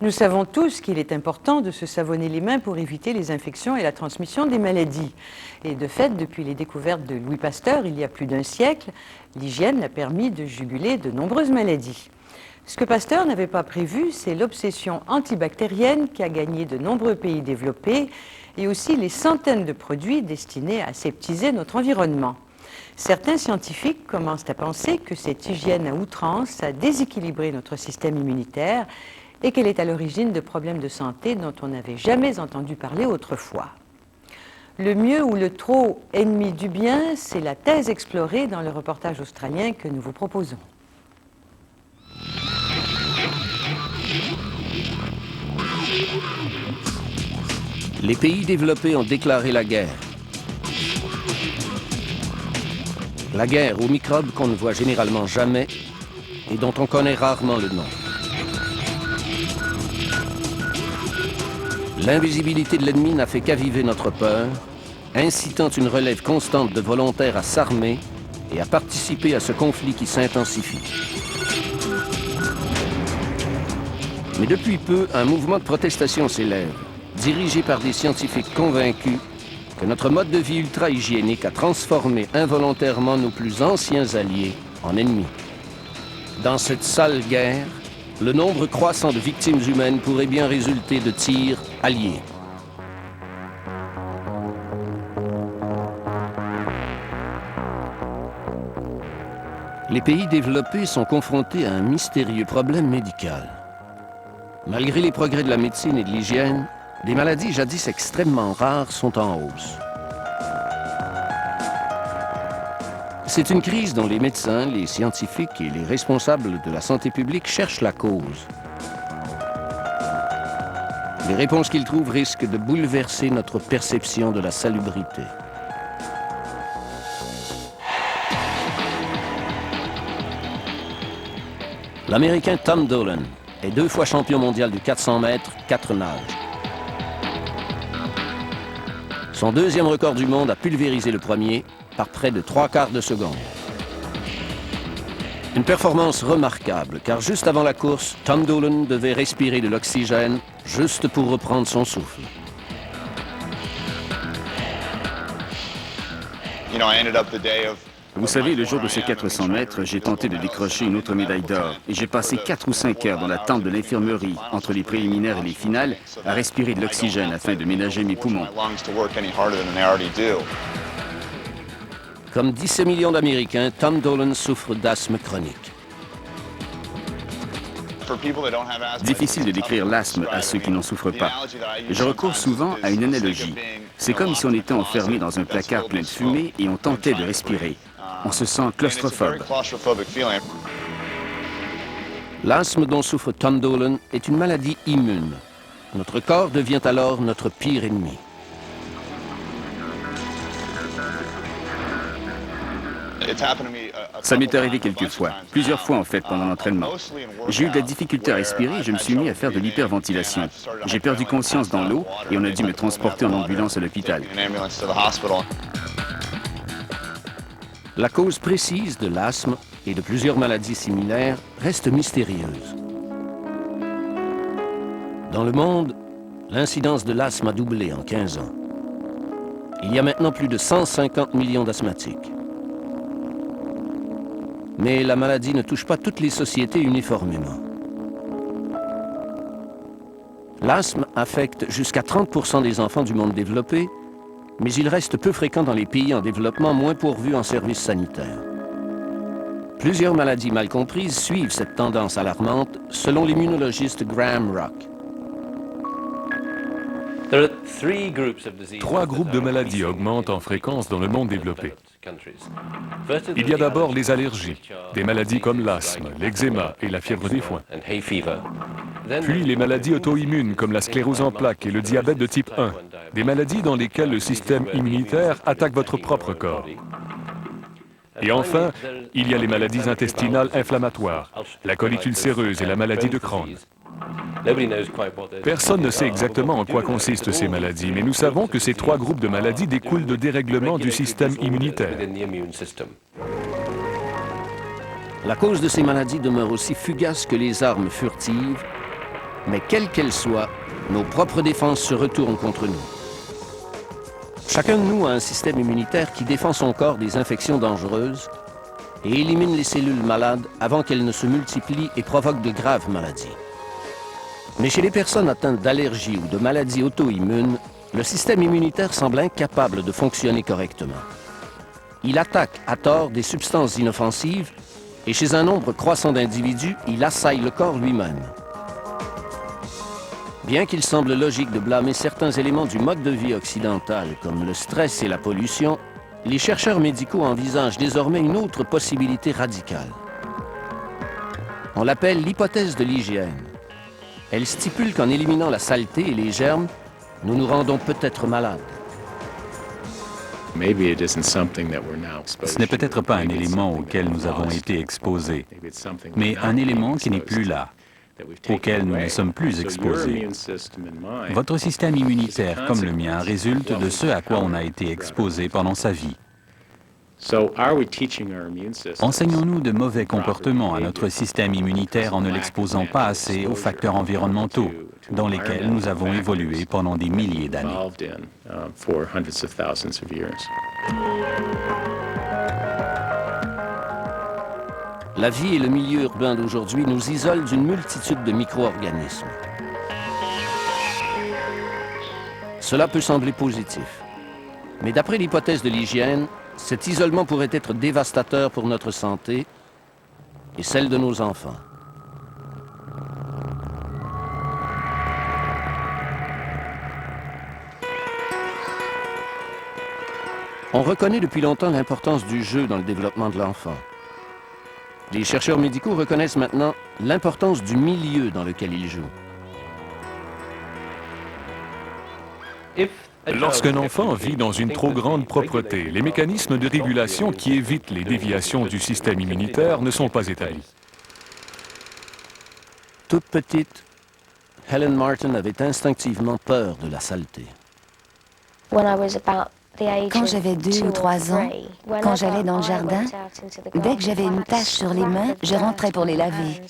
Nous savons tous qu'il est important de se savonner les mains pour éviter les infections et la transmission des maladies. Et de fait, depuis les découvertes de Louis Pasteur, il y a plus d'un siècle, l'hygiène a permis de juguler de nombreuses maladies. Ce que Pasteur n'avait pas prévu, c'est l'obsession antibactérienne qui a gagné de nombreux pays développés et aussi les centaines de produits destinés à aseptiser notre environnement. Certains scientifiques commencent à penser que cette hygiène à outrance a déséquilibré notre système immunitaire et qu'elle est à l'origine de problèmes de santé dont on n'avait jamais entendu parler autrefois. Le mieux ou le trop ennemi du bien, c'est la thèse explorée dans le reportage australien que nous vous proposons. Les pays développés ont déclaré la guerre. La guerre aux microbes qu'on ne voit généralement jamais et dont on connaît rarement le nom. L'invisibilité de l'ennemi n'a fait qu'aviver notre peur, incitant une relève constante de volontaires à s'armer et à participer à ce conflit qui s'intensifie. Mais depuis peu, un mouvement de protestation s'élève, dirigé par des scientifiques convaincus que notre mode de vie ultra-hygiénique a transformé involontairement nos plus anciens alliés en ennemis. Dans cette sale guerre, le nombre croissant de victimes humaines pourrait bien résulter de tirs alliés. Les pays développés sont confrontés à un mystérieux problème médical. Malgré les progrès de la médecine et de l'hygiène, des maladies jadis extrêmement rares sont en hausse. C'est une crise dont les médecins, les scientifiques et les responsables de la santé publique cherchent la cause. Les réponses qu'ils trouvent risquent de bouleverser notre perception de la salubrité. L'Américain Tom Dolan est 2 fois champion mondial du 400 mètres, 4 nages. Son 2e record du monde a pulvérisé le premier par près de 3/4 de seconde. Une performance remarquable, car juste avant la course, Tom Dolan devait respirer de l'oxygène juste pour reprendre son souffle. Vous savez, le jour de ces 400 mètres, j'ai tenté de décrocher une autre médaille d'or. Et j'ai passé 4 ou 5 heures dans la tente de l'infirmerie, entre les préliminaires et les finales, à respirer de l'oxygène afin de ménager mes poumons. Comme 17 millions d'Américains, Tom Dolan souffre d'asthme chronique. Difficile de décrire l'asthme à ceux qui n'en souffrent pas. Je recours souvent à une analogie. C'est comme si on était enfermé dans un placard plein de fumée et on tentait de respirer. On se sent claustrophobe. L'asthme dont souffre Tom Dolan est une maladie immune. Notre corps devient alors notre pire ennemi. Ça m'est arrivé quelques fois, plusieurs fois en fait pendant l'entraînement. J'ai eu de la difficulté à respirer et je me suis mis à faire de l'hyperventilation. J'ai perdu conscience dans l'eau et on a dû me transporter en ambulance à l'hôpital. La cause précise de l'asthme et de plusieurs maladies similaires reste mystérieuse. Dans le monde, l'incidence de l'asthme a doublé en 15 ans. Il y a maintenant plus de 150 millions d'asthmatiques. Mais la maladie ne touche pas toutes les sociétés uniformément. L'asthme affecte jusqu'à 30% des enfants du monde développé, mais il reste peu fréquent dans les pays en développement moins pourvus en services sanitaires. Plusieurs maladies mal comprises suivent cette tendance alarmante, selon l'immunologiste Graham Rock. 3 groupes de maladies augmentent en fréquence dans le monde développé. Il y a d'abord les allergies, des maladies comme l'asthme, l'eczéma et la fièvre des foins. Puis les maladies auto-immunes comme la sclérose en plaques et le diabète de type 1, des maladies dans lesquelles le système immunitaire attaque votre propre corps. Et enfin, il y a les maladies intestinales inflammatoires, la colite ulcéreuse et la maladie de Crohn. Personne ne sait exactement en quoi consistent ces maladies, mais nous savons que ces 3 groupes de maladies découlent de dérèglements du système immunitaire. La cause de ces maladies demeure aussi fugace que les armes furtives Mais quelle qu'elle soit, nos propres défenses se retournent contre nous. Chacun de nous a un système immunitaire qui défend son corps des infections dangereuses et élimine les cellules malades avant qu'elles ne se multiplient et provoquent de graves maladies. Mais chez les personnes atteintes d'allergies ou de maladies auto-immunes, le système immunitaire semble incapable de fonctionner correctement. Il attaque à tort des substances inoffensives et chez un nombre croissant d'individus, il assaille le corps lui-même. Bien qu'il semble logique de blâmer certains éléments du mode de vie occidental, comme le stress et la pollution, les chercheurs médicaux envisagent désormais une autre possibilité radicale. On l'appelle l'hypothèse de l'hygiène. Elle stipule qu'en éliminant la saleté et les germes, nous nous rendons peut-être malades. Ce n'est peut-être pas un élément auquel nous avons été exposés, mais un élément qui n'est plus là, auquel nous ne sommes plus exposés. Votre système immunitaire, comme le mien, résulte de ce à quoi on a été exposé pendant sa vie. Enseignons-nous de mauvais comportements à notre système immunitaire en ne l'exposant pas assez aux facteurs environnementaux dans lesquels nous avons évolué pendant des milliers d'années. La vie et le milieu urbain d'aujourd'hui nous isolent d'une multitude de micro-organismes. Cela peut sembler positif. Mais d'après l'hypothèse de l'hygiène, cet isolement pourrait être dévastateur pour notre santé et celle de nos enfants. On reconnaît depuis longtemps l'importance du jeu dans le développement de l'enfant. Les chercheurs médicaux reconnaissent maintenant l'importance du milieu dans lequel il joue. Lorsqu'un enfant vit dans une trop grande propreté, les mécanismes de régulation qui évitent les déviations du système immunitaire ne sont pas établis. Toute petite, Helen Martin avait instinctivement peur de la saleté. Quand j'avais 2 ou 3 ans, quand j'allais dans le jardin, dès que j'avais une tache sur les mains, je rentrais pour les laver.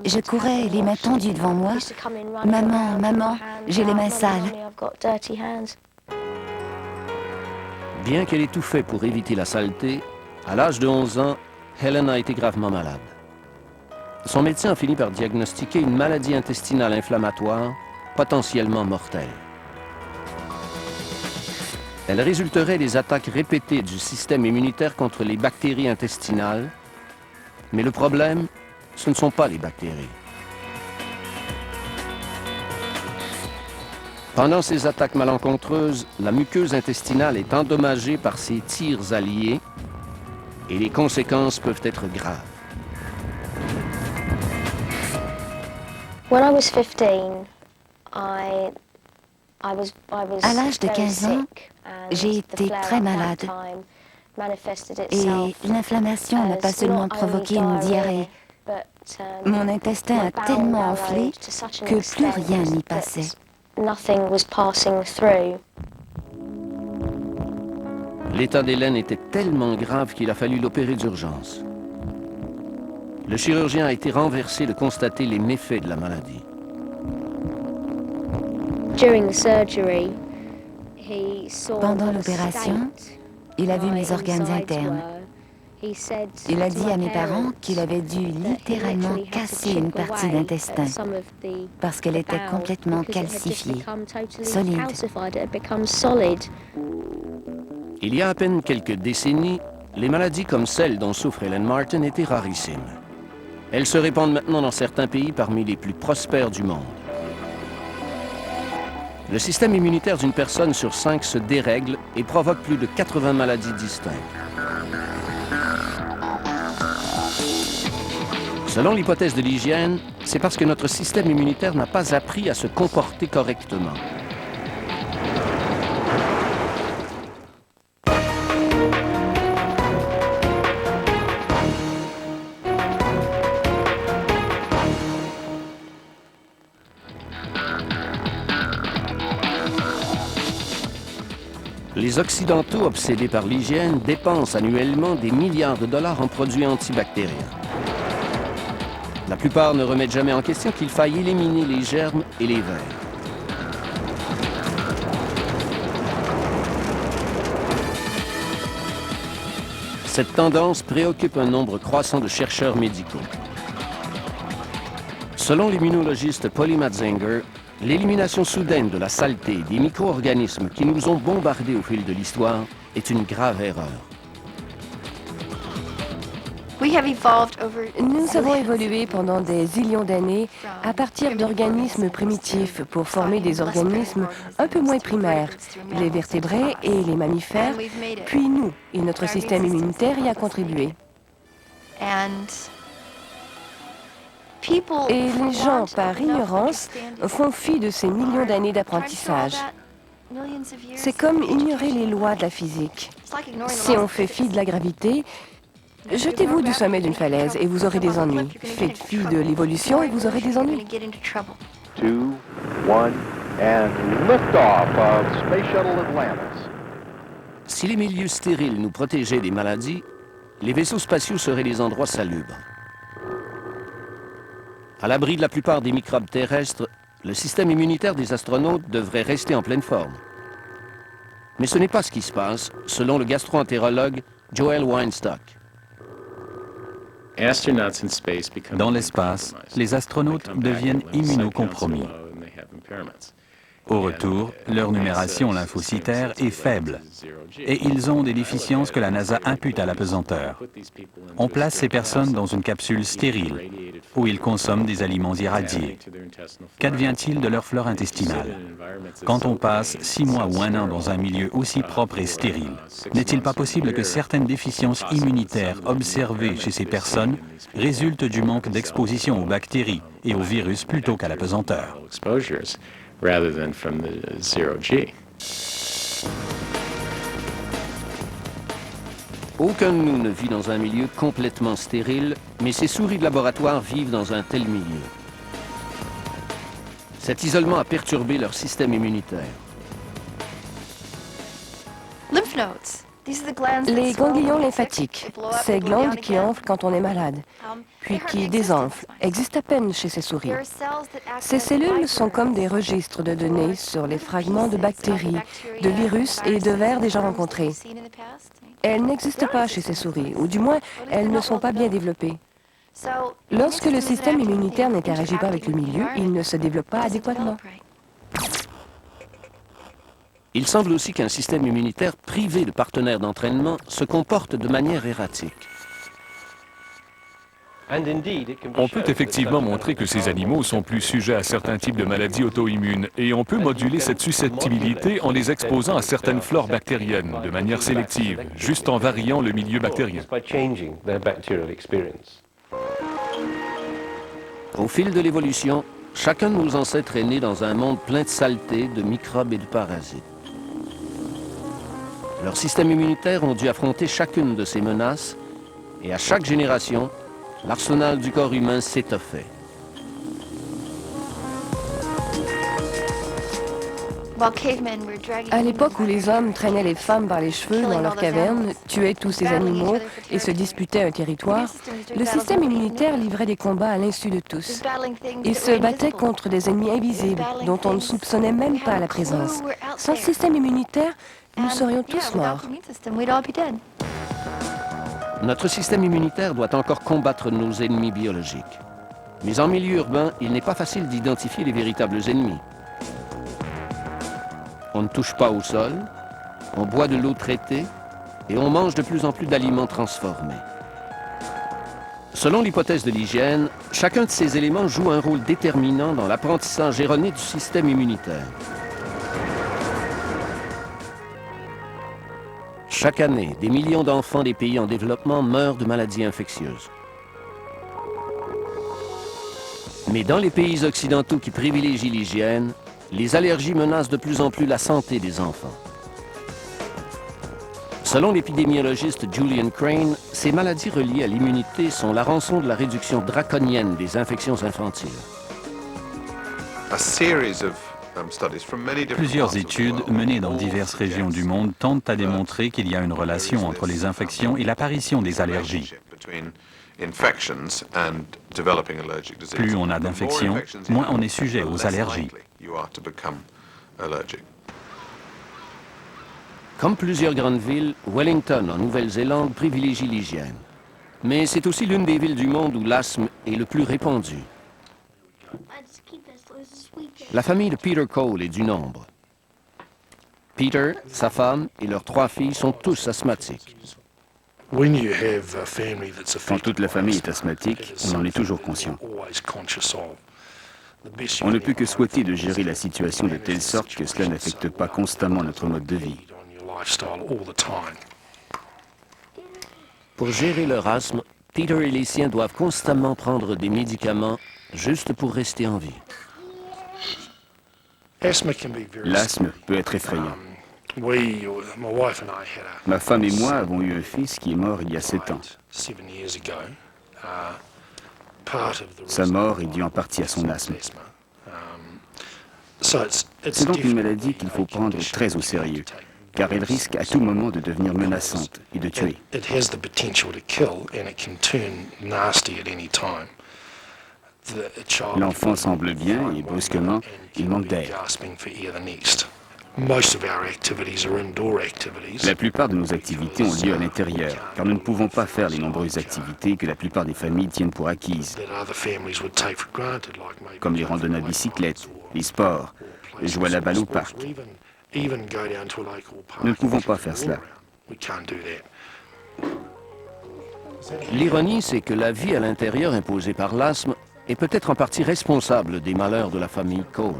Je courais, les mains tendues devant moi. « Maman, maman, j'ai les mains sales. » Bien qu'elle ait tout fait pour éviter la saleté, à l'âge de 11 ans, Helen a été gravement malade. Son médecin a fini par diagnostiquer une maladie intestinale inflammatoire, potentiellement mortelle. Elle résulterait des attaques répétées du système immunitaire contre les bactéries intestinales. Mais le problème, ce ne sont pas les bactéries. Pendant ces attaques malencontreuses, la muqueuse intestinale est endommagée par ces tirs alliés et les conséquences peuvent être graves. À l'âge de 15 ans, j'ai été très malade et l'inflammation n'a pas seulement provoqué une diarrhée. Mon intestin a tellement enflé que plus rien n'y passait. L'état d'Hélène était tellement grave qu'il a fallu l'opérer d'urgence. Le chirurgien a été renversé de constater les méfaits de la maladie. Pendant l'opération, il a vu mes organes internes. Il a dit à mes parents qu'il avait dû littéralement casser une partie d'intestin parce qu'elle était complètement calcifiée, solide. Il y a à peine quelques décennies, les maladies comme celle dont souffre Helen Martin étaient rarissimes. Elles se répandent maintenant dans certains pays parmi les plus prospères du monde. Le système immunitaire d'une personne sur 5 se dérègle et provoque plus de 80 maladies distinctes. Selon l'hypothèse de l'hygiène, c'est parce que notre système immunitaire n'a pas appris à se comporter correctement. Les Occidentaux obsédés par l'hygiène dépensent annuellement des milliards de dollars en produits antibactériens. La plupart ne remettent jamais en question qu'il faille éliminer les germes et les vers. Cette tendance préoccupe un nombre croissant de chercheurs médicaux. Selon l'immunologiste Polly Matzinger, l'élimination soudaine de la saleté des micro-organismes qui nous ont bombardés au fil de l'histoire est une grave erreur. Nous avons évolué pendant des zillions d'années à partir d'organismes primitifs pour former des organismes un peu moins primaires, les vertébrés et les mammifères, puis nous, et notre système immunitaire y a contribué. Et les gens, par ignorance, font fi de ces millions d'années d'apprentissage. C'est comme ignorer les lois de la physique. Si on fait fi de la gravité, jetez-vous du sommet d'une falaise et vous aurez des ennuis. Faites fi de l'évolution et vous aurez des ennuis. 2, 1, and liftoff of Space Shuttle Atlantis. Si les milieux stériles nous protégeaient des maladies, les vaisseaux spatiaux seraient des endroits salubres. À l'abri de la plupart des microbes terrestres, le système immunitaire des astronautes devrait rester en pleine forme. Mais ce n'est pas ce qui se passe, selon le gastro-entérologue Joel Weinstock. Dans l'espace, les astronautes deviennent immunocompromis. Au retour, leur numération lymphocytaire est faible et ils ont des déficiences que la NASA impute à la pesanteur. On place ces personnes dans une capsule stérile où ils consomment des aliments irradiés. Qu'advient-il de leur flore intestinale? Quand on passe 6 mois ou 1 an dans un milieu aussi propre et stérile, n'est-il pas possible que certaines déficiences immunitaires observées chez ces personnes résultent du manque d'exposition aux bactéries et aux virus plutôt qu'à la pesanteur? Rather than from the zero-G. Aucun de nous ne vit dans un milieu complètement stérile, mais ces souris de laboratoire vivent dans un tel milieu. Cet isolement a perturbé leur système immunitaire. Les ganglions lymphatiques, ces glandes qui enflent quand on est malade, puis qui désenflent, existent à peine chez ces souris. Ces cellules sont comme des registres de données sur les fragments de bactéries, de virus et de vers déjà rencontrés. Elles n'existent pas chez ces souris, ou du moins, elles ne sont pas bien développées. Lorsque le système immunitaire n'interagit pas avec le milieu, il ne se développe pas adéquatement. Il semble aussi qu'un système immunitaire privé de partenaires d'entraînement se comporte de manière erratique. On peut effectivement montrer que ces animaux sont plus sujets à certains types de maladies auto-immunes et on peut moduler cette susceptibilité en les exposant à certaines flores bactériennes de manière sélective, juste en variant le milieu bactérien. Au fil de l'évolution, chacun de nos ancêtres est né dans un monde plein de saleté, de microbes et de parasites. Leurs systèmes immunitaires ont dû affronter chacune de ces menaces et à chaque génération, l'arsenal du corps humain s'étoffait. À l'époque où les hommes traînaient les femmes par les cheveux dans leurs cavernes, tuaient tous ces animaux et se disputaient un territoire, le système immunitaire livrait des combats à l'insu de tous. Il se battait contre des ennemis invisibles dont on ne soupçonnait même pas la présence. Sans système immunitaire, nous serions tous morts. Notre système immunitaire doit encore combattre nos ennemis biologiques. Mais en milieu urbain, il n'est pas facile d'identifier les véritables ennemis. On ne touche pas au sol, on boit de l'eau traitée et on mange de plus en plus d'aliments transformés. Selon l'hypothèse de l'hygiène, chacun de ces éléments joue un rôle déterminant dans l'apprentissage erroné du système immunitaire. Chaque année, des millions d'enfants des pays en développement meurent de maladies infectieuses. Mais dans les pays occidentaux qui privilégient l'hygiène, les allergies menacent de plus en plus la santé des enfants. Selon l'épidémiologiste Julian Crane, ces maladies reliées à l'immunité sont la rançon de la réduction draconienne des infections infantiles. Plusieurs études menées dans diverses régions du monde tentent à démontrer qu'il y a une relation entre les infections et l'apparition des allergies. Plus on a d'infections, moins on est sujet aux allergies. Comme plusieurs grandes villes, Wellington, en Nouvelle-Zélande, privilégie l'hygiène. Mais c'est aussi l'une des villes du monde où l'asthme est le plus répandu. La famille de Peter Cole est du nombre. Peter, sa femme et leurs 3 filles sont tous asthmatiques. Quand toute la famille est asthmatique, on en est toujours conscient. On ne peut que souhaiter de gérer la situation de telle sorte que cela n'affecte pas constamment notre mode de vie. Pour gérer leur asthme, Peter et les siens doivent constamment prendre des médicaments juste pour rester en vie. L'asthme peut être effrayant. Ma femme et moi avons eu un fils qui est mort il y a 7 ans. Sa mort est due en partie à son asthme. C'est donc une maladie qu'il faut prendre très au sérieux, car elle risque à tout moment de devenir menaçante et de tuer. L'enfant semble bien et brusquement, il manque d'air. La plupart de nos activités ont lieu à l'intérieur, car nous ne pouvons pas faire les nombreuses activités que la plupart des familles tiennent pour acquises, comme les randonnées à bicyclette, les sports, jouer à la balle au parc. Nous ne pouvons pas faire cela. L'ironie, c'est que la vie à l'intérieur imposée par l'asthme est peut-être en partie responsable des malheurs de la famille Cole.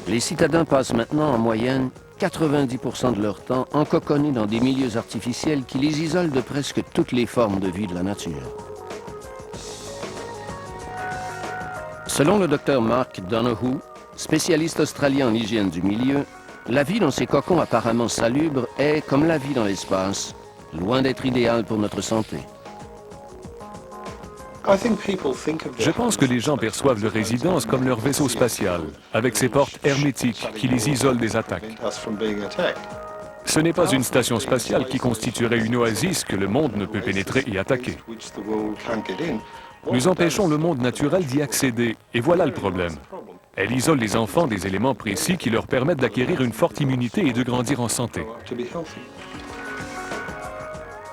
Les citadins passent maintenant en moyenne 90% de leur temps encoconnés dans des milieux artificiels qui les isolent de presque toutes les formes de vie de la nature. Selon le docteur Mark Donoghue, spécialiste australien en hygiène du milieu, la vie dans ces cocons apparemment salubres est, comme la vie dans l'espace, loin d'être idéale pour notre santé. Je pense que les gens perçoivent leur résidence comme leur vaisseau spatial, avec ses portes hermétiques qui les isolent des attaques. Ce n'est pas une station spatiale qui constituerait une oasis que le monde ne peut pénétrer et attaquer. Nous empêchons le monde naturel d'y accéder, et voilà le problème. Elle isole les enfants des éléments précis qui leur permettent d'acquérir une forte immunité et de grandir en santé.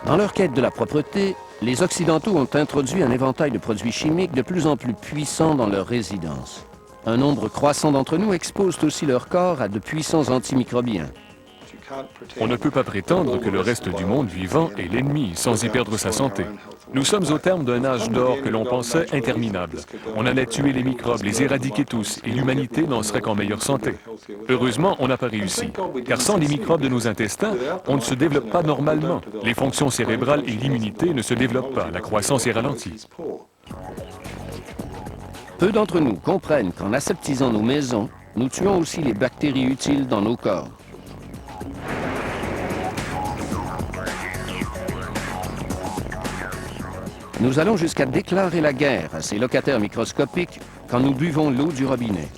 Dans leur quête de la propreté, les Occidentaux ont introduit un éventail de produits chimiques de plus en plus puissants dans leur résidence. Un nombre croissant d'entre nous exposent aussi leur corps à de puissants antimicrobiens. On ne peut pas prétendre que le reste du monde vivant est l'ennemi sans y perdre sa santé. Nous sommes au terme d'un âge d'or que l'on pensait interminable. On allait tuer les microbes, les éradiquer tous, et l'humanité n'en serait qu'en meilleure santé. Heureusement, on n'a pas réussi, car sans les microbes de nos intestins, on ne se développe pas normalement. Les fonctions cérébrales et l'immunité ne se développent pas, la croissance est ralentie. Peu d'entre nous comprennent qu'en aseptisant nos maisons, nous tuons aussi les bactéries utiles dans nos corps. Nous allons jusqu'à déclarer la guerre à ces locataires microscopiques quand nous buvons l'eau du robinet.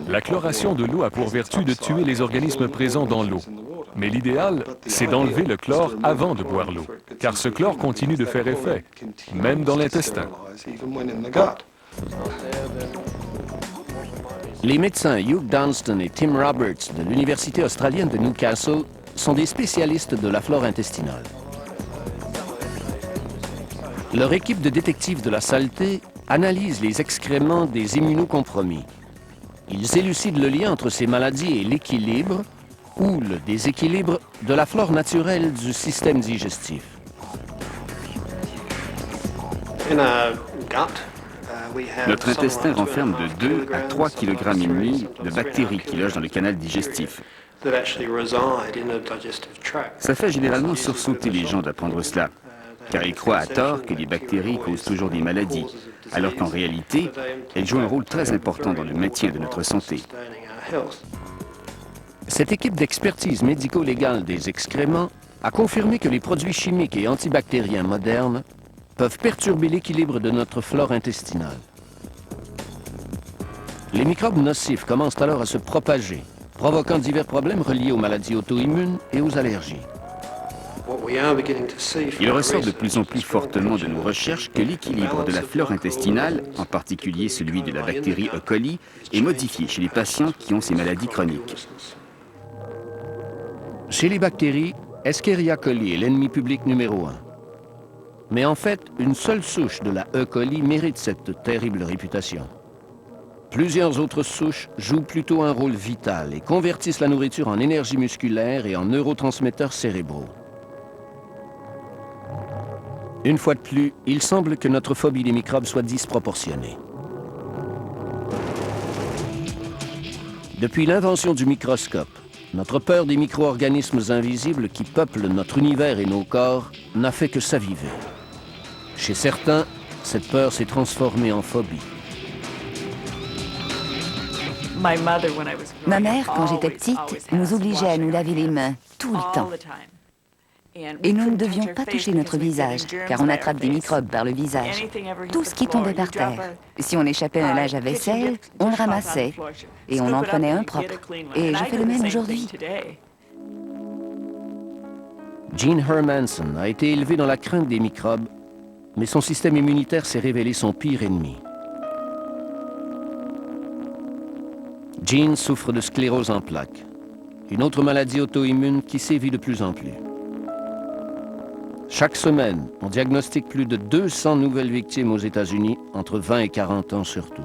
La chloration de l'eau a pour vertu de tuer les organismes présents dans l'eau. Mais l'idéal, c'est d'enlever le chlore avant de boire l'eau, car ce chlore continue de faire effet, même dans l'intestin. Les médecins Hugh Dunstan et Tim Roberts de l'Université australienne de Newcastle sont des spécialistes de la flore intestinale. Leur équipe de détectives de la saleté analyse les excréments des immunocompromis. Ils élucident le lien entre ces maladies et l'équilibre ou le déséquilibre de la flore naturelle du système digestif. Notre intestin renferme de 2 à 3 kg et demi de bactéries qui logent dans le canal digestif. Ça fait généralement sursauter les gens d'apprendre cela, car ils croient à tort que les bactéries causent toujours des maladies, alors qu'en réalité, elles jouent un rôle très important dans le maintien de notre santé. Cette équipe d'expertise médico-légale des excréments a confirmé que les produits chimiques et antibactériens modernes peuvent perturber l'équilibre de notre flore intestinale. Les microbes nocifs commencent alors à se propager, provoquant divers problèmes reliés aux maladies auto-immunes et aux allergies. Il ressort de plus en plus fortement de nos recherches que l'équilibre de la flore intestinale, en particulier celui de la bactérie E. coli, est modifié chez les patients qui ont ces maladies chroniques. Chez les bactéries, Escherichia coli est l'ennemi public numéro 1. Mais en fait, une seule souche de la E. coli mérite cette terrible réputation. Plusieurs autres souches jouent plutôt un rôle vital et convertissent la nourriture en énergie musculaire et en neurotransmetteurs cérébraux. Une fois de plus, il semble que notre phobie des microbes soit disproportionnée. Depuis l'invention du microscope, notre peur des micro-organismes invisibles qui peuplent notre univers et nos corps n'a fait que s'aviver. Chez certains, cette peur s'est transformée en phobie. Ma mère, quand j'étais petite, nous obligeait à nous laver les mains tout le temps. Et nous ne devions pas toucher notre visage, car on attrape des microbes par le visage. Tout ce qui tombait par terre. Si on échappait un linge à vaisselle, on le ramassait et on en prenait un propre. Et je fais le même aujourd'hui. Jean Hermanson a été élevé dans la crainte des microbes, mais son système immunitaire s'est révélé son pire ennemi. Jean souffre de sclérose en plaques, une autre maladie auto-immune qui sévit de plus en plus. Chaque semaine, on diagnostique plus de 200 nouvelles victimes aux États-Unis, entre 20 et 40 ans surtout.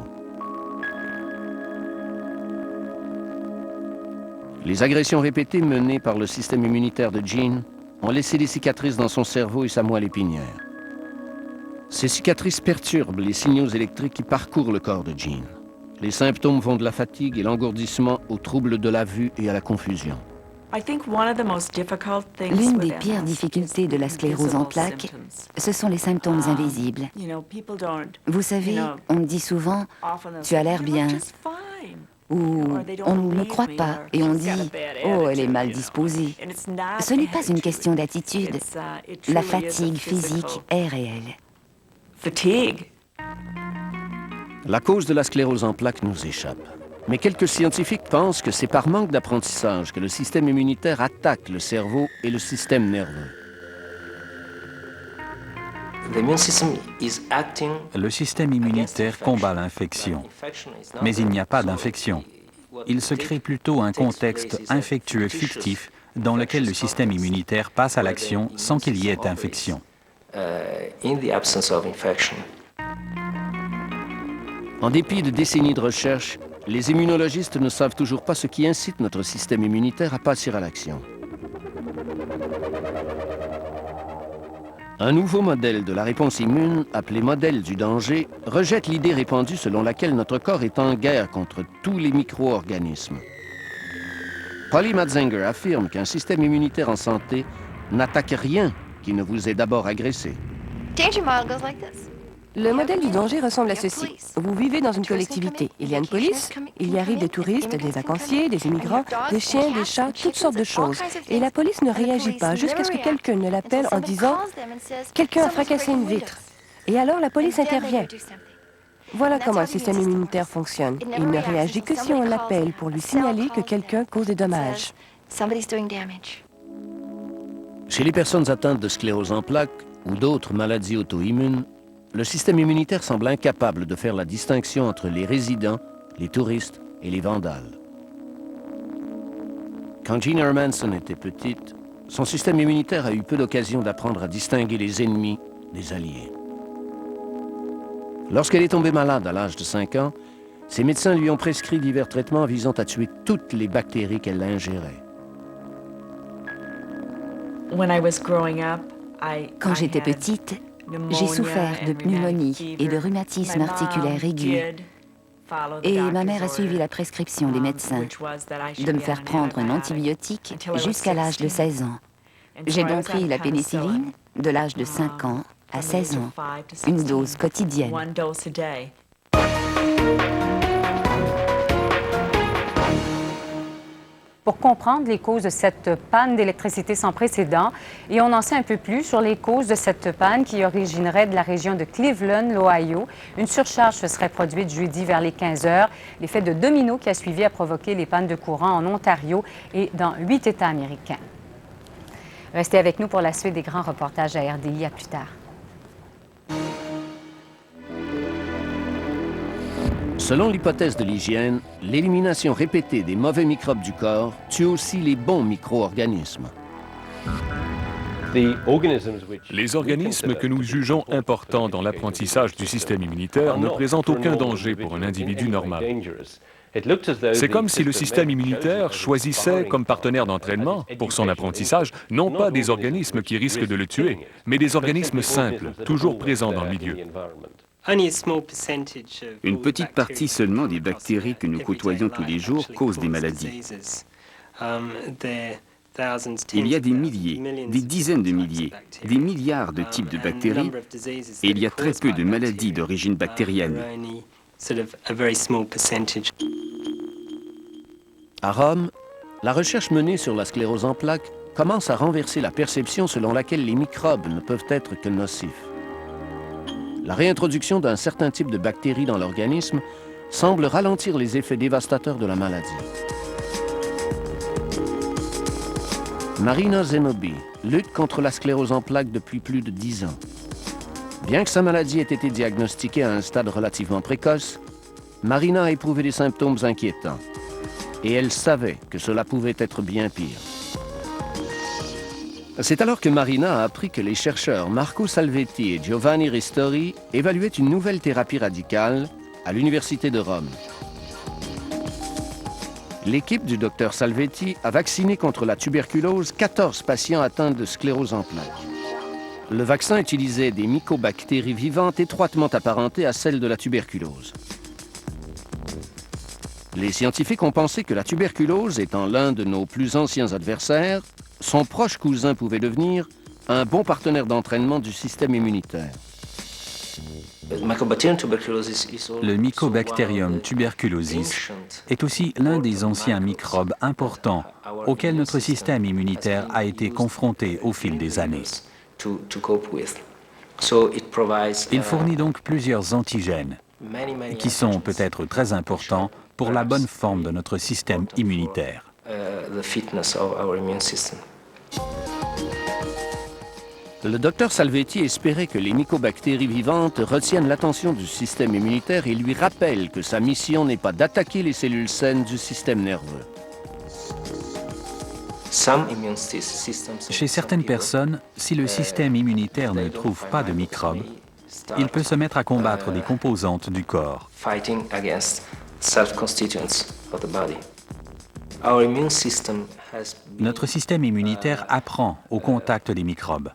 Les agressions répétées menées par le système immunitaire de Jean ont laissé des cicatrices dans son cerveau et sa moelle épinière. Ces cicatrices perturbent les signaux électriques qui parcourent le corps de Jean. Les symptômes vont de la fatigue et l'engourdissement aux troubles de la vue et à la confusion. L'une des pires difficultés de la sclérose en plaques, ce sont les symptômes invisibles. Vous savez, on me dit souvent « tu as l'air bien » ou on ne me croit pas et on dit « oh, elle est mal disposée ». Ce n'est pas une question d'attitude. La fatigue physique est réelle. La cause de la sclérose en plaques nous échappe. Mais quelques scientifiques pensent que c'est par manque d'apprentissage que le système immunitaire attaque le cerveau et le système nerveux. Le système immunitaire combat l'infection, mais il n'y a pas d'infection. Il se crée plutôt un contexte infectieux fictif dans lequel le système immunitaire passe à l'action sans qu'il y ait infection. En dépit de décennies de recherche, les immunologistes ne savent toujours pas ce qui incite notre système immunitaire à passer à l'action. Un nouveau modèle de la réponse immune, appelé modèle du danger, rejette l'idée répandue selon laquelle notre corps est en guerre contre tous les micro-organismes. Polly Matzinger affirme qu'un système immunitaire en santé n'attaque rien qui ne vous ait d'abord agressé. Le modèle du danger ressemble à ceci. Vous vivez dans une collectivité. Il y a une police, il y arrive des touristes, des vacanciers, des immigrants, des chiens, des chats, toutes sortes de choses. Et la police ne réagit pas jusqu'à ce que quelqu'un ne l'appelle en disant « quelqu'un a fracassé une vitre ». Et alors la police intervient. Voilà comment le système immunitaire fonctionne. Il ne réagit que si on l'appelle pour lui signaler que quelqu'un cause des dommages. Chez les personnes atteintes de sclérose en plaques ou d'autres maladies auto-immunes, le système immunitaire semble incapable de faire la distinction entre les résidents, les touristes et les vandales. Quand Jean Hermanson était petite, son système immunitaire a eu peu d'occasion d'apprendre à distinguer les ennemis des alliés. Lorsqu'elle est tombée malade à l'âge de 5 ans, ses médecins lui ont prescrit divers traitements visant à tuer toutes les bactéries qu'elle ingérait. Quand j'étais petite, j'ai souffert de pneumonie et de rhumatisme articulaire aigu. Et ma mère a suivi la prescription des médecins de me faire prendre un antibiotique jusqu'à l'âge de 16 ans. J'ai donc pris la pénicilline de l'âge de 5 ans à 16 ans, une dose quotidienne. pour comprendre les causes de cette panne d'électricité sans précédent. Et on en sait un peu plus sur les causes de cette panne qui originerait de la région de Cleveland, l'Ohio. Une surcharge se serait produite jeudi vers les 15 heures. L'effet de domino qui a suivi a provoqué les pannes de courant en Ontario et dans 8 États américains. Restez avec nous pour la suite des grands reportages à RDI. À plus tard. Selon l'hypothèse de l'hygiène, l'élimination répétée des mauvais microbes du corps tue aussi les bons micro-organismes. Les organismes que nous jugeons importants dans l'apprentissage du système immunitaire ne présentent aucun danger pour un individu normal. C'est comme si le système immunitaire choisissait comme partenaire d'entraînement pour son apprentissage non pas des organismes qui risquent de le tuer, mais des organismes simples, toujours présents dans le milieu. Une petite partie seulement des bactéries que nous côtoyons tous les jours causent des maladies. Il y a des milliers, des dizaines de milliers, des milliards de types de bactéries et il y a très peu de maladies d'origine bactérienne. À Rome, la recherche menée sur la sclérose en plaques commence à renverser la perception selon laquelle les microbes ne peuvent être que nocifs. La réintroduction d'un certain type de bactéries dans l'organisme semble ralentir les effets dévastateurs de la maladie. Marina Zenobi lutte contre la sclérose en plaques depuis plus de 10 ans. Bien que sa maladie ait été diagnostiquée à un stade relativement précoce, Marina a éprouvé des symptômes inquiétants. Et elle savait que cela pouvait être bien pire. C'est alors que Marina a appris que les chercheurs Marco Salvetti et Giovanni Ristori évaluaient une nouvelle thérapie radicale à l'Université de Rome. L'équipe du docteur Salvetti a vacciné contre la tuberculose 14 patients atteints de sclérose en plaques. Le vaccin utilisait des mycobactéries vivantes étroitement apparentées à celles de la tuberculose. Les scientifiques ont pensé que la tuberculose, étant l'un de nos plus anciens adversaires, son proche cousin pouvait devenir un bon partenaire d'entraînement du système immunitaire. Le Mycobacterium tuberculosis est aussi l'un des anciens microbes importants auxquels notre système immunitaire a été confronté au fil des années. Il fournit donc plusieurs antigènes qui sont peut-être très importants pour la bonne forme de notre système immunitaire. Le docteur Salvetti espérait que les mycobactéries vivantes retiennent l'attention du système immunitaire et lui rappellent que sa mission n'est pas d'attaquer les cellules saines du système nerveux. Chez certaines personnes, si le système immunitaire ne trouve pas de microbes, il peut se mettre à combattre des composantes du corps. Notre système immunitaire apprend au contact des microbes.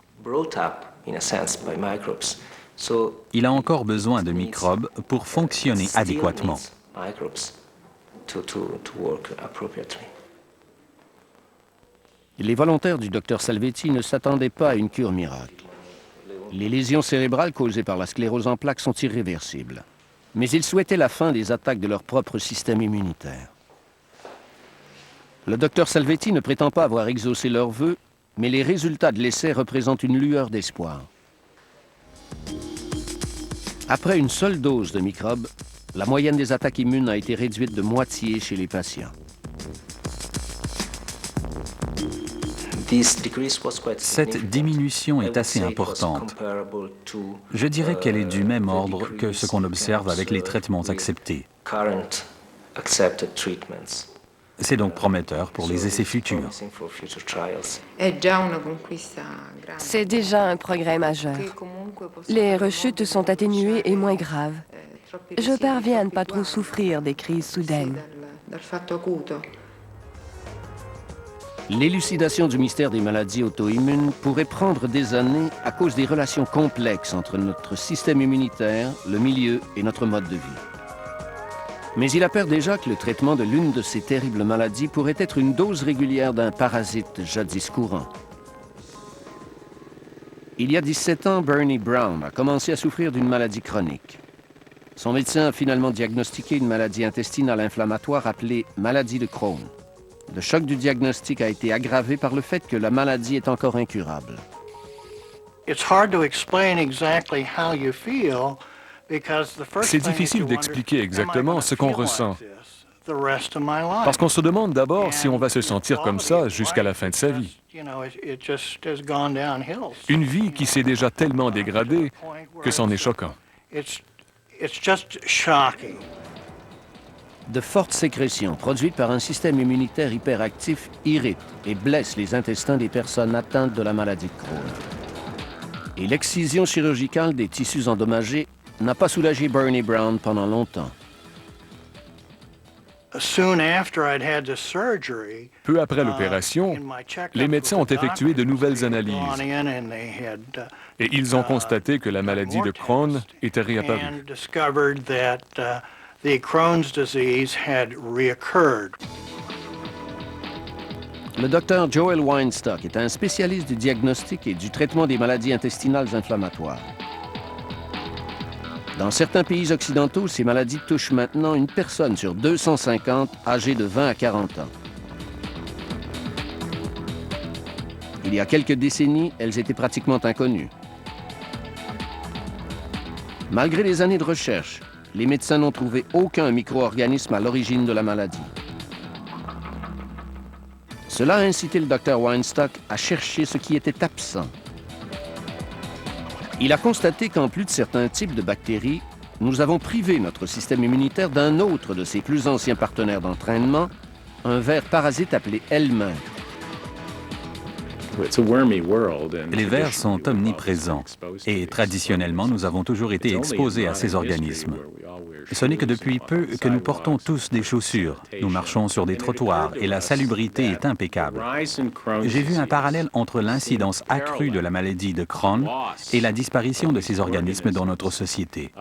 Il a encore besoin de microbes pour fonctionner adéquatement. Les volontaires du docteur Salvetti ne s'attendaient pas à une cure miracle. Les lésions cérébrales causées par la sclérose en plaques sont irréversibles. Mais ils souhaitaient la fin des attaques de leur propre système immunitaire. Le docteur Salvetti ne prétend pas avoir exaucé leurs vœux, mais les résultats de l'essai représentent une lueur d'espoir. Après une seule dose de microbes, la moyenne des attaques immunes a été réduite de moitié chez les patients. Cette diminution est assez importante. Je dirais qu'elle est du même ordre que ce qu'on observe avec les traitements acceptés. C'est donc prometteur pour les essais futurs. C'est déjà un progrès majeur. Les rechutes sont atténuées et moins graves. Je parviens à ne pas trop souffrir des crises soudaines. L'élucidation du mystère des maladies auto-immunes pourrait prendre des années à cause des relations complexes entre notre système immunitaire, le milieu et notre mode de vie. Mais il apparaît déjà que le traitement de l'une de ces terribles maladies pourrait être une dose régulière d'un parasite jadis courant. Il y a 17 ans, Bernie Brown a commencé à souffrir d'une maladie chronique. Son médecin a finalement diagnostiqué une maladie intestinale inflammatoire appelée maladie de Crohn. Le choc du diagnostic a été aggravé par le fait que la maladie est encore incurable. C'est difficile d'expliquer exactement ce qu'on ressent, parce qu'on se demande d'abord si on va se sentir comme ça jusqu'à la fin de sa vie. Une vie qui s'est déjà tellement dégradée que c'en est choquant. De fortes sécrétions produites par un système immunitaire hyperactif irritent et blessent les intestins des personnes atteintes de la maladie de Crohn. Et l'excision chirurgicale des tissus endommagés n'a pas soulagé Bernie Brown pendant longtemps. Peu après l'opération, les médecins ont effectué de nouvelles analyses et ils ont constaté que la maladie de Crohn était réapparue. Le docteur Joel Weinstock est un spécialiste du diagnostic et du traitement des maladies intestinales inflammatoires. Dans certains pays occidentaux, ces maladies touchent maintenant une personne sur 250 âgée de 20 à 40 ans. Il y a quelques décennies, elles étaient pratiquement inconnues. Malgré les années de recherche, les médecins n'ont trouvé aucun micro-organisme à l'origine de la maladie. Cela a incité le Dr Weinstock à chercher ce qui était absent. Il a constaté qu'en plus de certains types de bactéries, nous avons privé notre système immunitaire d'un autre de ses plus anciens partenaires d'entraînement, un ver parasite appelé helminth. Les vers sont omniprésents et traditionnellement, nous avons toujours été exposés à ces organismes. Ce n'est que depuis peu que nous portons tous des chaussures, nous marchons sur des trottoirs et la salubrité est impeccable. J'ai vu un parallèle entre l'incidence accrue de la maladie de Crohn et la disparition de ces organismes dans notre société.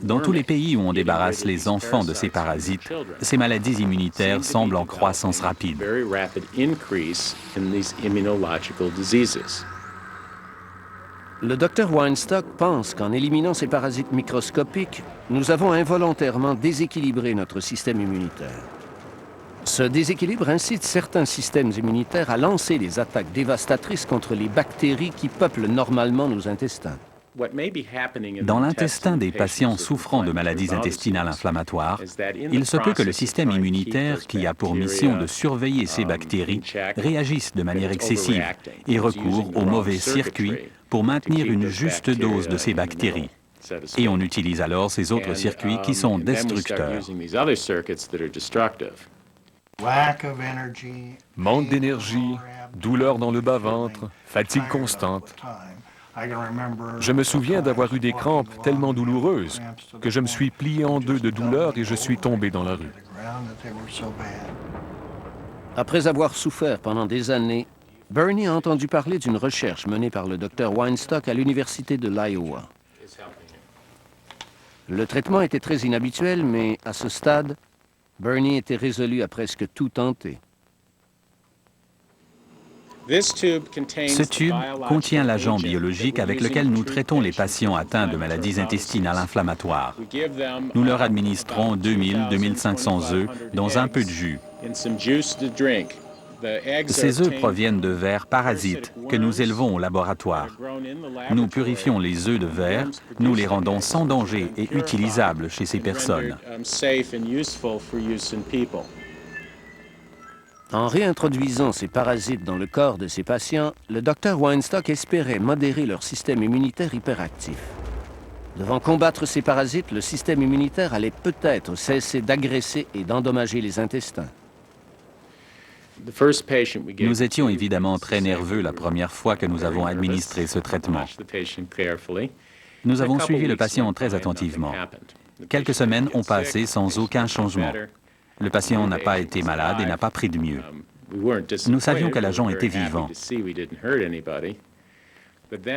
Dans tous les pays où on débarrasse les enfants de ces parasites, ces maladies immunitaires semblent en croissance rapide. Le Dr Weinstock pense qu'en éliminant ces parasites microscopiques, nous avons involontairement déséquilibré notre système immunitaire. Ce déséquilibre incite certains systèmes immunitaires à lancer des attaques dévastatrices contre les bactéries qui peuplent normalement nos intestins. Dans l'intestin des patients souffrant de maladies intestinales inflammatoires, il se peut que le système immunitaire, qui a pour mission de surveiller ces bactéries, réagisse de manière excessive et recourt aux mauvais circuits pour maintenir une juste dose de ces bactéries. Et on utilise alors ces autres circuits qui sont destructeurs. Manque d'énergie, douleur dans le bas-ventre, fatigue constante. Je me souviens d'avoir eu des crampes tellement douloureuses que je me suis plié en deux de douleur et je suis tombé dans la rue. Après avoir souffert pendant des années, Bernie a entendu parler d'une recherche menée par le Dr Weinstock à l'Université de l'Iowa. Le traitement était très inhabituel, mais à ce stade, Bernie était résolu à presque tout tenter. Ce tube contient l'agent biologique avec lequel nous traitons les patients atteints de maladies intestinales inflammatoires. Nous leur administrons 2000-2500 œufs dans un peu de jus. Ces œufs proviennent de vers parasites que nous élevons au laboratoire. Nous purifions les œufs de vers, nous les rendons sans danger et utilisables chez ces personnes. En réintroduisant ces parasites dans le corps de ces patients, le Dr Weinstock espérait modérer leur système immunitaire hyperactif. Devant combattre ces parasites, le système immunitaire allait peut-être cesser d'agresser et d'endommager les intestins. Nous étions évidemment très nerveux la première fois que nous avons administré ce traitement. Nous avons suivi le patient très attentivement. Quelques semaines ont passé sans aucun changement. Le patient n'a pas été malade et n'a pas pris de mieux. Nous savions que l'agent était vivant.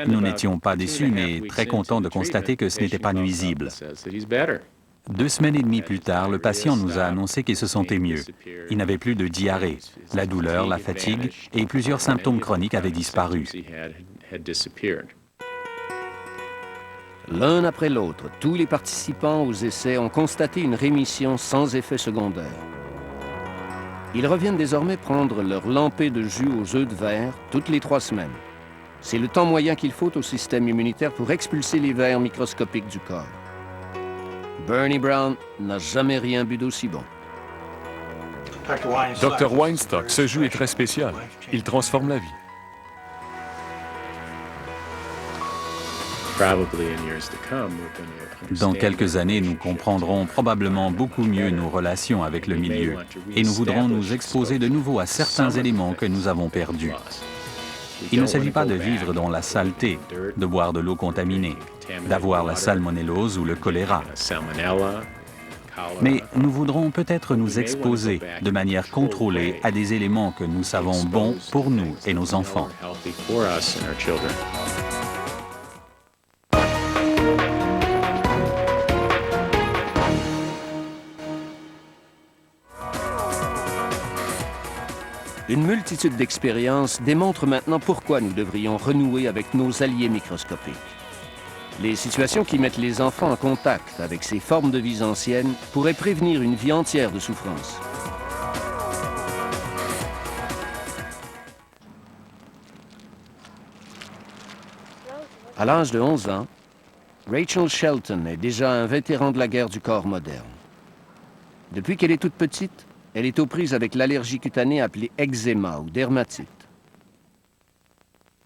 Nous n'étions pas déçus, mais très contents de constater que ce n'était pas nuisible. 2 semaines et demie plus tard, le patient nous a annoncé qu'il se sentait mieux. Il n'avait plus de diarrhée. La douleur, la fatigue et plusieurs symptômes chroniques avaient disparu. L'un après l'autre, tous les participants aux essais ont constaté une rémission sans effet secondaire. Ils reviennent désormais prendre leur lampée de jus aux œufs de verre toutes les 3 semaines. C'est le temps moyen qu'il faut au système immunitaire pour expulser les vers microscopiques du corps. Bernie Brown n'a jamais rien bu d'aussi bon. Dr Weinstock, ce jus est très spécial. Il transforme la vie. Dans quelques années, nous comprendrons probablement beaucoup mieux nos relations avec le milieu et nous voudrons nous exposer de nouveau à certains éléments que nous avons perdus. Il ne s'agit pas de vivre dans la saleté, de boire de l'eau contaminée, d'avoir la salmonellose ou le choléra. Mais nous voudrons peut-être nous exposer de manière contrôlée à des éléments que nous savons bons pour nous et nos enfants. Une multitude d'expériences démontre maintenant pourquoi nous devrions renouer avec nos alliés microscopiques. Les situations qui mettent les enfants en contact avec ces formes de vie anciennes pourraient prévenir une vie entière de souffrance. À l'âge de 11 ans, Rachel Shelton est déjà un vétéran de la guerre du corps moderne. Depuis qu'elle est toute petite, elle est aux prises avec l'allergie cutanée appelée eczéma ou dermatite.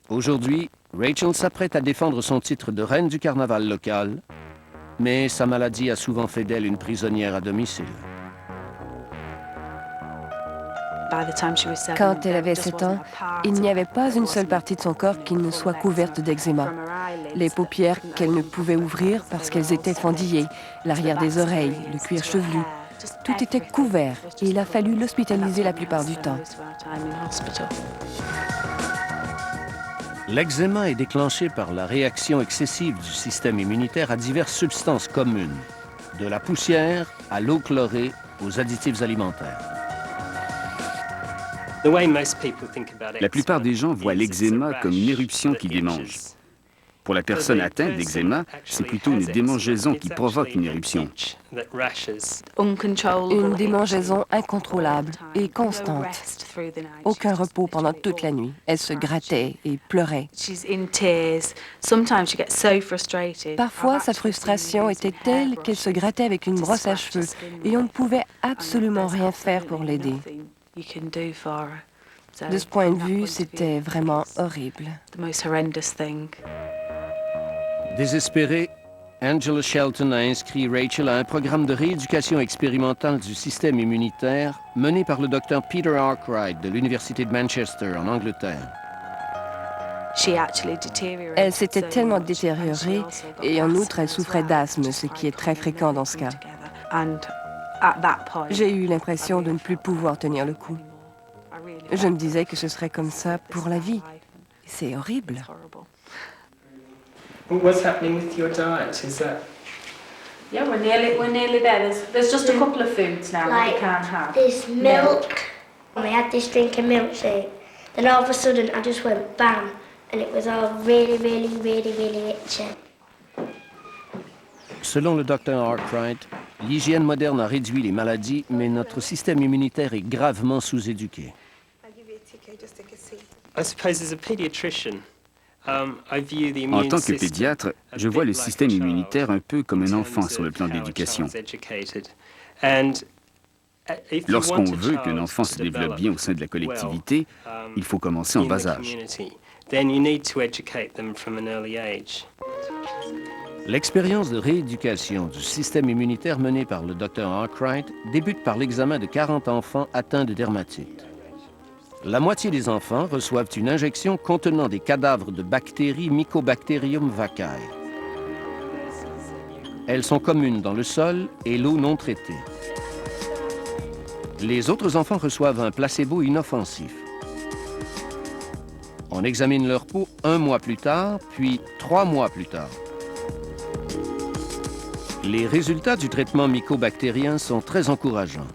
Aujourd'hui, Rachel s'apprête à défendre son titre de reine du carnaval local, mais sa maladie a souvent fait d'elle une prisonnière à domicile. Quand elle avait 7 ans, il n'y avait pas une seule partie de son corps qui ne soit couverte d'eczéma. Les paupières qu'elle ne pouvait ouvrir parce qu'elles étaient fendillées, l'arrière des oreilles, le cuir chevelu. Tout était couvert et il a fallu l'hospitaliser la plupart du temps. L'eczéma est déclenché par la réaction excessive du système immunitaire à diverses substances communes, de la poussière à l'eau chlorée aux additifs alimentaires. La plupart des gens voient l'eczéma comme une éruption qui démange. Pour la personne atteinte d'eczéma, c'est plutôt une démangeaison qui provoque une éruption. Une démangeaison incontrôlable et constante. Aucun repos pendant toute la nuit. Elle se grattait et pleurait. Parfois, sa frustration était telle qu'elle se grattait avec une brosse à cheveux et on ne pouvait absolument rien faire pour l'aider. De ce point de vue, c'était vraiment horrible. Désespérée, Angela Shelton a inscrit Rachel à un programme de rééducation expérimentale du système immunitaire mené par le Dr Peter Arkwright de l'Université de Manchester en Angleterre. Elle s'était tellement détériorée et en outre, elle souffrait d'asthme, ce qui est très fréquent dans ce cas. J'ai eu l'impression de ne plus pouvoir tenir le coup. Je me disais que ce serait comme ça pour la vie. C'est horrible. What's happening with your diet? Is that? Yeah, we're nearly there. There's just a couple of foods now that you can't have. There's milk. I had this drink of milkshake. Then all of a sudden, I just went bam, and it was all really itchy. Selon le Dr Arkwright, l'hygiène moderne a réduit les maladies, mais notre système immunitaire est gravement sous-éduqué. I suppose as a pediatrician, En tant que pédiatre, je vois le système immunitaire un peu comme un enfant sur le plan de l'éducation. Lorsqu'on veut qu'un enfant se développe bien au sein de la collectivité, il faut commencer en bas âge. L'expérience de rééducation du système immunitaire menée par le Dr Arkwright débute par l'examen de 40 enfants atteints de dermatite. La moitié des enfants reçoivent une injection contenant des cadavres de bactéries Mycobacterium vaccae. Elles sont communes dans le sol et l'eau non traitée. Les autres enfants reçoivent un placebo inoffensif. On examine leur peau 1 mois plus tard, puis 3 mois plus tard. Les résultats du traitement mycobactérien sont très encourageants.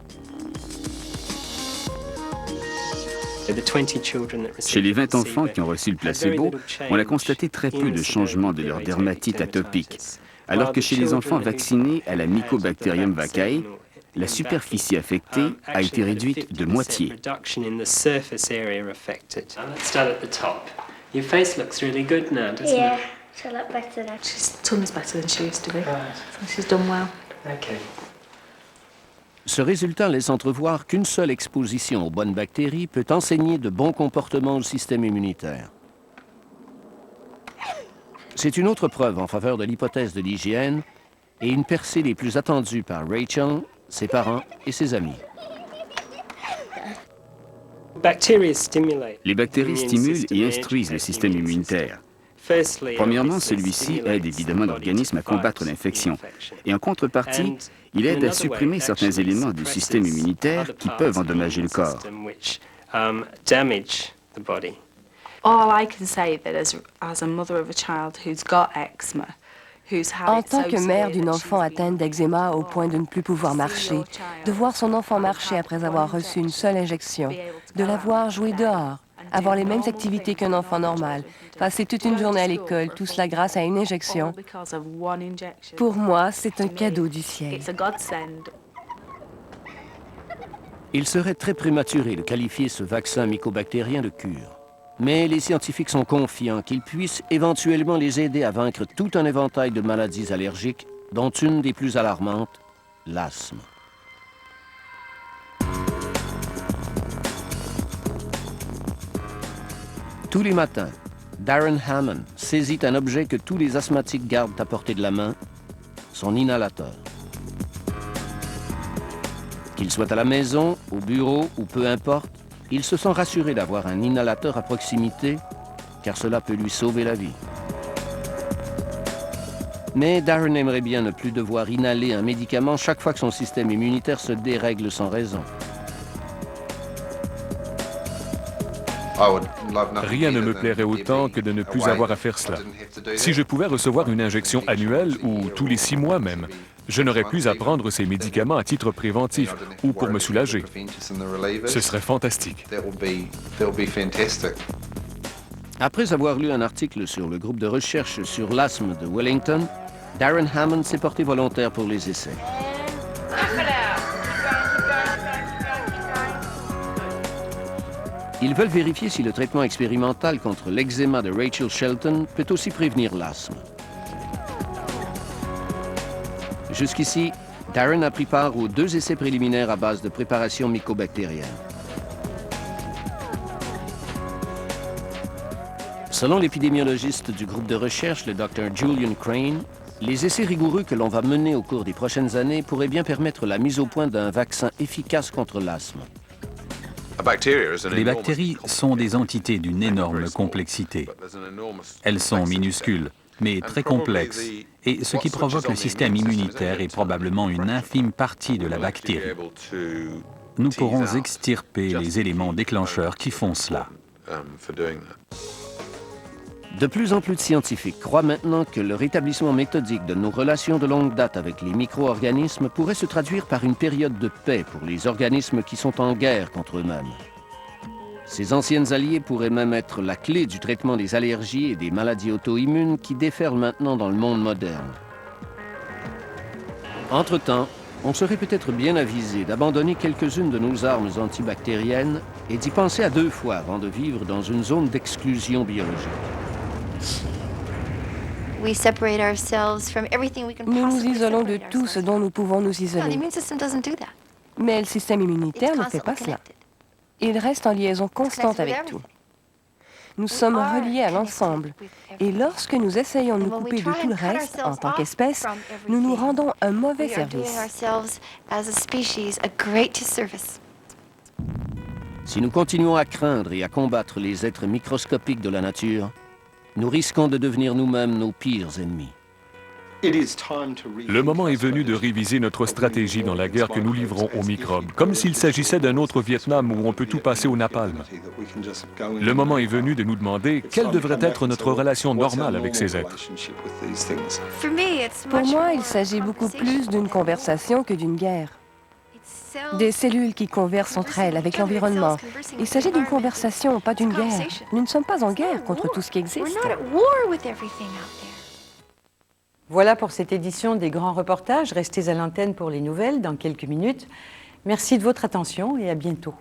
Chez les 20 enfants qui ont reçu le placebo, on a constaté très peu de changements de leur dermatite atopique, alors que chez les enfants vaccinés à la Mycobacterium vaccae, la superficie affectée a été réduite de moitié. Your face looks really good now, doesn't Yeah, it? she'll look better now. She's tons better than she used to be. So she's done well. Okay. Ce résultat laisse entrevoir qu'une seule exposition aux bonnes bactéries peut enseigner de bons comportements au système immunitaire. C'est une autre preuve en faveur de l'hypothèse de l'hygiène et une percée des plus attendues par Rachel, ses parents et ses amis. Les bactéries stimulent et instruisent le système immunitaire. Premièrement, celui-ci aide évidemment l'organisme à combattre l'infection. Et en contrepartie, il aide à supprimer certains éléments du système immunitaire qui peuvent endommager le corps. All I can say that as a mother of a child who's got eczema, who's had En it tant so que mère severe d'une that enfant she's atteinte d'eczéma au point de ne plus pouvoir marcher, de voir son enfant marcher après avoir reçu une seule injection, de la voir jouer dehors, avoir les mêmes activités qu'un enfant normal, passer toute une journée à l'école, tout cela grâce à une injection, all because of one injection. pour moi, c'est un cadeau du ciel. It's a godsend. Il serait très prématuré de qualifier ce vaccin mycobactérien de cure. Mais les scientifiques sont confiants qu'il puisse éventuellement les aider à vaincre tout un éventail de maladies allergiques, dont une des plus alarmantes, l'asthme. Tous les matins, Darren Hammond saisit un objet que tous les asthmatiques gardent à portée de la main, son inhalateur. Qu'il soit à la maison, au bureau ou peu importe, il se sent rassuré d'avoir un inhalateur à proximité, car cela peut lui sauver la vie. Mais Darren aimerait bien ne plus devoir inhaler un médicament chaque fois que son système immunitaire se dérègle sans raison. Rien ne me plairait autant que de ne plus avoir à faire cela. Si je pouvais recevoir une injection annuelle, ou tous les 6 mois même, je n'aurais plus à prendre ces médicaments à titre préventif ou pour me soulager. Ce serait fantastique. Après avoir lu un article sur le groupe de recherche sur l'asthme de Wellington, Darren Hammond s'est porté volontaire pour les essais. Ils veulent vérifier si le traitement expérimental contre l'eczéma de Rachel Shelton peut aussi prévenir l'asthme. Jusqu'ici, Darren a pris part aux 2 essais préliminaires à base de préparation mycobactérienne. Selon l'épidémiologiste du groupe de recherche, le Dr Julian Crane, les essais rigoureux que l'on va mener au cours des prochaines années pourraient bien permettre la mise au point d'un vaccin efficace contre l'asthme. Les bactéries sont des entités d'une énorme complexité. Elles sont minuscules, mais très complexes, et ce qui provoque le système immunitaire est probablement une infime partie de la bactérie. Nous pourrons extirper les éléments déclencheurs qui font cela. De plus en plus de scientifiques croient maintenant que le rétablissement méthodique de nos relations de longue date avec les micro-organismes pourrait se traduire par une période de paix pour les organismes qui sont en guerre contre eux-mêmes. Ces anciennes alliées pourraient même être la clé du traitement des allergies et des maladies auto-immunes qui déferlent maintenant dans le monde moderne. Entre-temps, on serait peut-être bien avisé d'abandonner quelques-unes de nos armes antibactériennes et d'y penser à 2 fois avant de vivre dans une zone d'exclusion biologique. Nous nous isolons de tout ce dont nous pouvons nous isoler. Mais le système immunitaire ne fait pas cela. Il reste en liaison constante avec tout. Nous sommes reliés à l'ensemble. Et lorsque nous essayons de nous couper de tout le reste, en tant qu'espèce, nous nous rendons un mauvais service. Si nous continuons à craindre et à combattre les êtres microscopiques de la nature, nous risquons de devenir nous-mêmes nos pires ennemis. Le moment est venu de réviser notre stratégie dans la guerre que nous livrons aux microbes, comme s'il s'agissait d'un autre Vietnam où on peut tout passer au napalm. Le moment est venu de nous demander quelle devrait être notre relation normale avec ces êtres. Pour moi, il s'agit beaucoup plus d'une conversation que d'une guerre. Des cellules qui conversent entre elles avec l'environnement. Il s'agit d'une conversation, pas d'une guerre. Nous ne sommes pas en guerre contre tout ce qui existe. Voilà pour cette édition des grands reportages. Restez à l'antenne pour les nouvelles dans quelques minutes. Merci de votre attention et à bientôt.